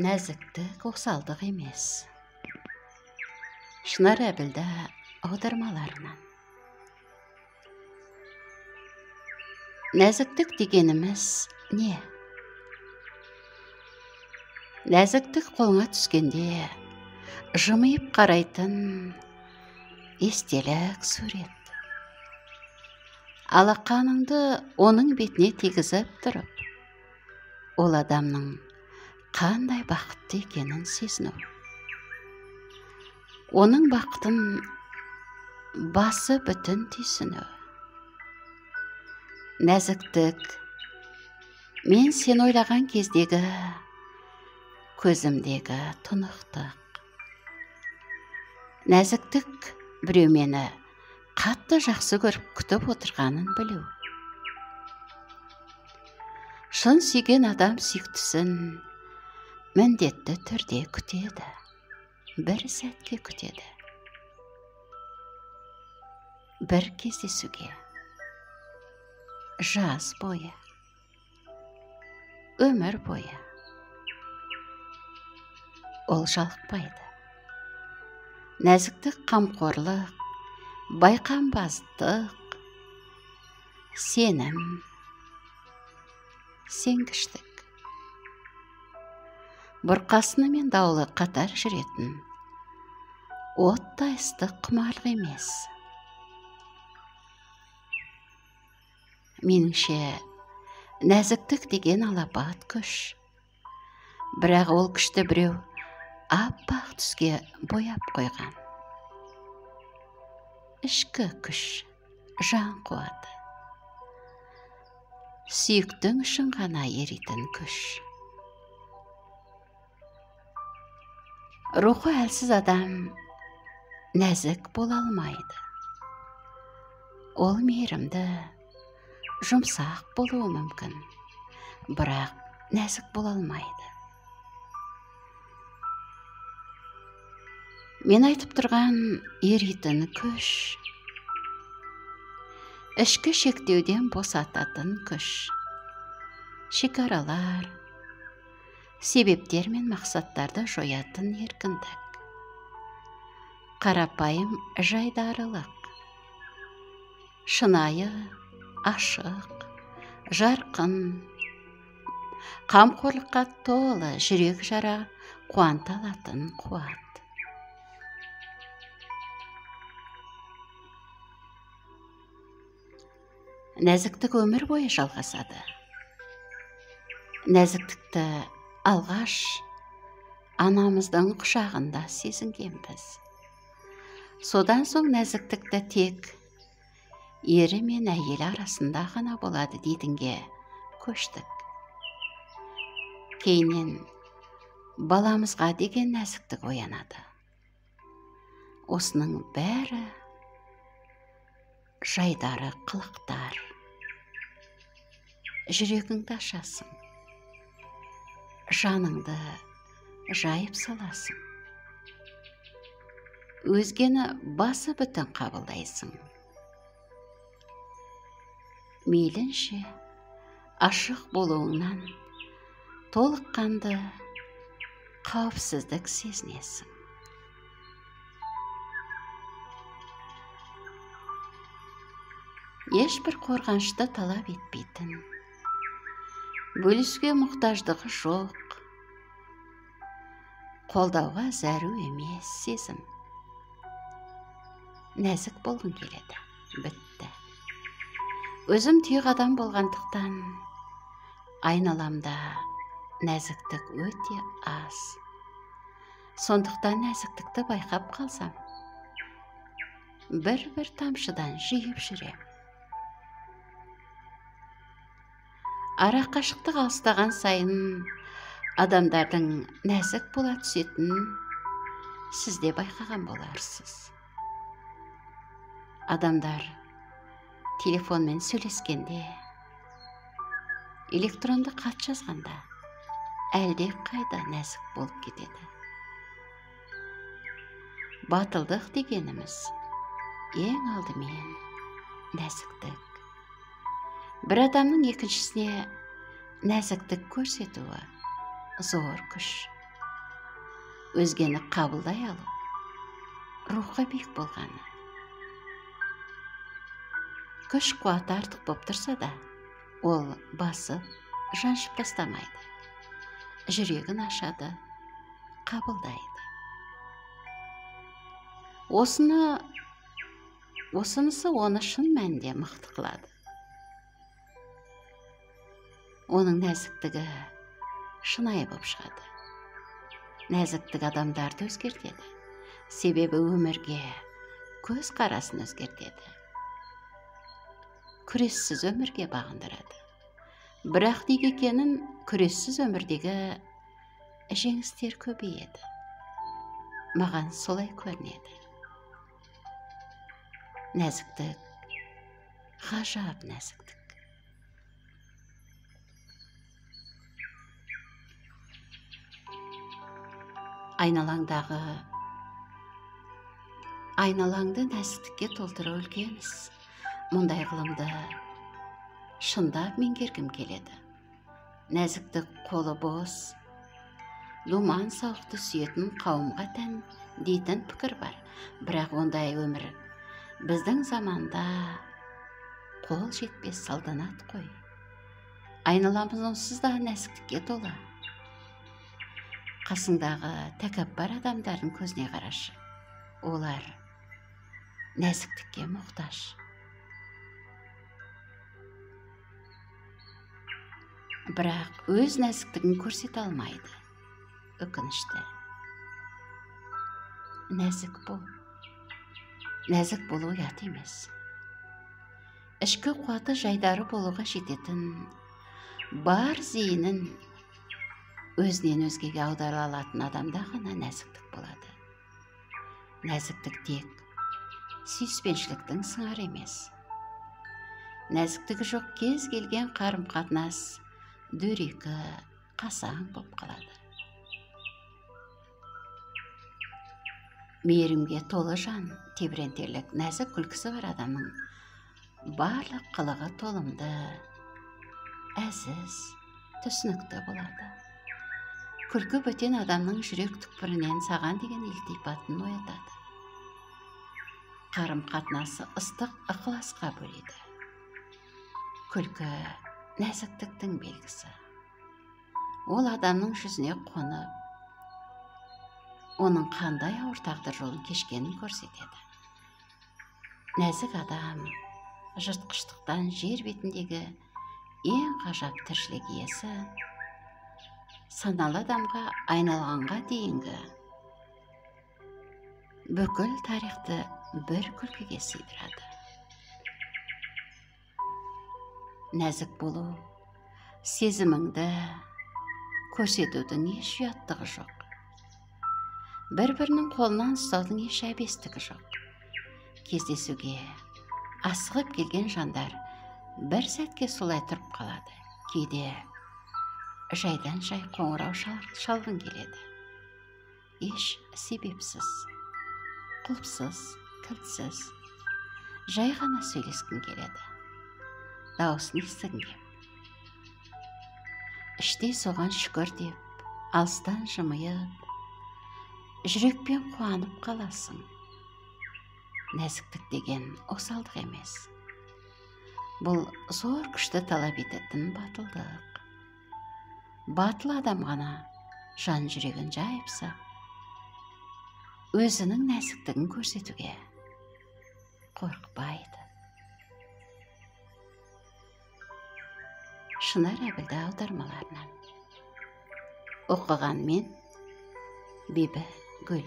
нәзіктік осалдық емес. Шынар Әбілда аудармаларынан. Нәзіктік дегеніміз не? Нәзіктік қолыңа түскенде жымиып қарайтын естелік сурет. Алақаныңды оның бетіне тигізіп тұрып, ол адамның қандай бақытты екенін сезіну. Оның бақытын басы бүтін түйсіну. Нәзіктік, мен сен ойлаған кездегі көзімдегі тұнықтық. Нәзіктік, біреу мені қатты жақсы көріп күтіп отырғанын білу. Шын сүйген адам сүйіктісін міндетті түрде күтеді, бір сәтке күтеді. Бір кездесуге, жаз бойы, өмір бойы. Ол жалықпайды. Нәзіктік, қамқорлық, байқамбаздық, сенім, сенгіштік. Бұрқасыны мен дауылы қатар жүретін оттай ыстық құмарлық емес. Меніңше, нәзіктік деген алапат күш. Бірақ ол күшті біреу аппақ түске бояп қойған. Ішкі күш, жан қуаты. Сүйіктің үшін ғана еритін күш. Рухы әлсіз адам нәзік бола алмайды. Ол мейірімді, жұмсақ болуы мүмкін, бірақ нәзік бола алмайды. Мен айтып тұрған еритін күш, ішкі шектеуден босататын күш, шекаралар, себептер мен мақсаттарды жоятын еркіндік, қарапайым жайдарылық, шынайы, ашық, жарқын, қамқорлыққа толы жүрек жара қуанта алатын қуат. Нәзіктік өмір бойы жалғасады. Нәзіктікті алғаш анамыздың құшағында сезінгенбіз. Содан соң нәзіктікті тек ері мен әйелі арасында ғана болады дейтінге көштік. Кейіннен баламызға деген нәзіктік оянады. Осының бәрі жайдары қылықтар. Жүрегіңді ашасың, жаныңды жайып саласың. Өзгені басы бүтін қабылдайсың. Мейлінше ашық болуыңнан толыққанды қауіпсіздік сезінесің. Ешбір қорғанышты талап етпейтін, бөлісуге мұқтаждығы жоқ, қолдауға зәру емес сезім. Нәзік болғың келеді, бітті. Өзім тұйық адам болғандықтан, айналамда нәзіктік өте аз. Сондықтан нәзіктікті байқап қалсам, бір-бір тамшыдан жиып жүрем. Ара қашықтық алыстаған сайын адамдардың нәзік бола түсетінін сіз де байқаған боларсыз. Адамдар телефонмен сөйлескенде, электронды хат жазғанда әлде қайда нәзік болып кетеді. Батылдық дегеніміз ең алдымен нәзіктік. Бір адамның екіншісіне нәзіктік көрсетуі зор күш. өзгені қабылдай алу, рухы биік болғаны. Күш қуаты артық боп тұрса да, ол басып, жаншып тастамайды. Жүрегін ашады, қабылдайды. Осынысы оны шын мәнінде мықты қылады. Оның нәзіктігі шынайы боп шығады. Нәзіктік адамдарды өзгертеді. Себебі өмірге көз қарасын өзгертеді. Күрессіз өмірге бағындырады. Бірақ неге екенін күрессіз өмірдегі жеңістер көбейеді. Маған солай көрінеді. Нәзіктік, ғажап нәзіктік. Айналаңды нәзіктікке толтыру үлкен іс. Мұндай ғылымды шындап меңгергім келеді. Нәзіктік қолы бос, думан сауықты сүйетін қауымға тән дейтін пікір бар. Бірақ ондай өмір біздің заманда қол жетпес салтанат қой. Айналамыз онсыз да нәзіктікке толы. Қасыңдағы тәкаппар адамдардың көзіне қарашы. Олар нәзіктікке мұқтаж. Бірақ өз нәзіктігін көрсете алмайды. Өкінішті. Нәзік бол. Нәзік болу ұят емес. Ішкі қуаты жайдары болуға жететін бар зейінін өзінен өзгеге аудара алатын адамда ғана нәзіктік болады. Нәзіктік тек сүйіспеншіліктің сыңары емес. Нәзіктігі жоқ кез келген қарым-қатынас дөрекі, қасаң боп қалады. Мейірімге толы жан, тебірентерлік, нәзік күлкісі бар адамның барлық қылығы толымды, әзіз, түсінікті болады. Күлкі бөтен адамның жүрек түкпірінен саған деген илтипатын оятады. Қарым-қатынасы ыстық ықыласқа бөледі. Күлкі нәзіктіктің белгісі. Ол адамның жүзіне қонып, оның қандай ауыр тағдыр жолын кешкенін көрсетеді. Нәзік адам жыртқыштықтан жер бетіндегі ең ғажап тіршілік иесі, саналы адамға айналғанға дейінгі бүкіл тарихты бір күлкіге сыйдырады. Нәзік болу, сезіміңді көрсетудің еш ұяттығы жоқ. Бір-бірінің қолынан ұстаудың еш әбестігі жоқ. Кездесуге асығып келген жандар бір сәтке солай тұрып қалады. Кейде жайдан жай қоңырау шалғың келеді. Еш себепсіз, құлыпсыз, кілтсіз, жай ғана сөйлескің келеді. Дауысын естігің кеп. Іштей соған шүкір деп, алыстан жымиып, жүрекпен қуанып қаласың. Нәзіктік деген осалдық емес. Бұл зор күшті талап ететін батылдық. Батыл адам ғана жан жүрегін жайып, өзінің нәзіктігін көрсетуге қорықпайды. Шынар Әбілді аудармаларынан. Оқыған мен Бибі Гүл.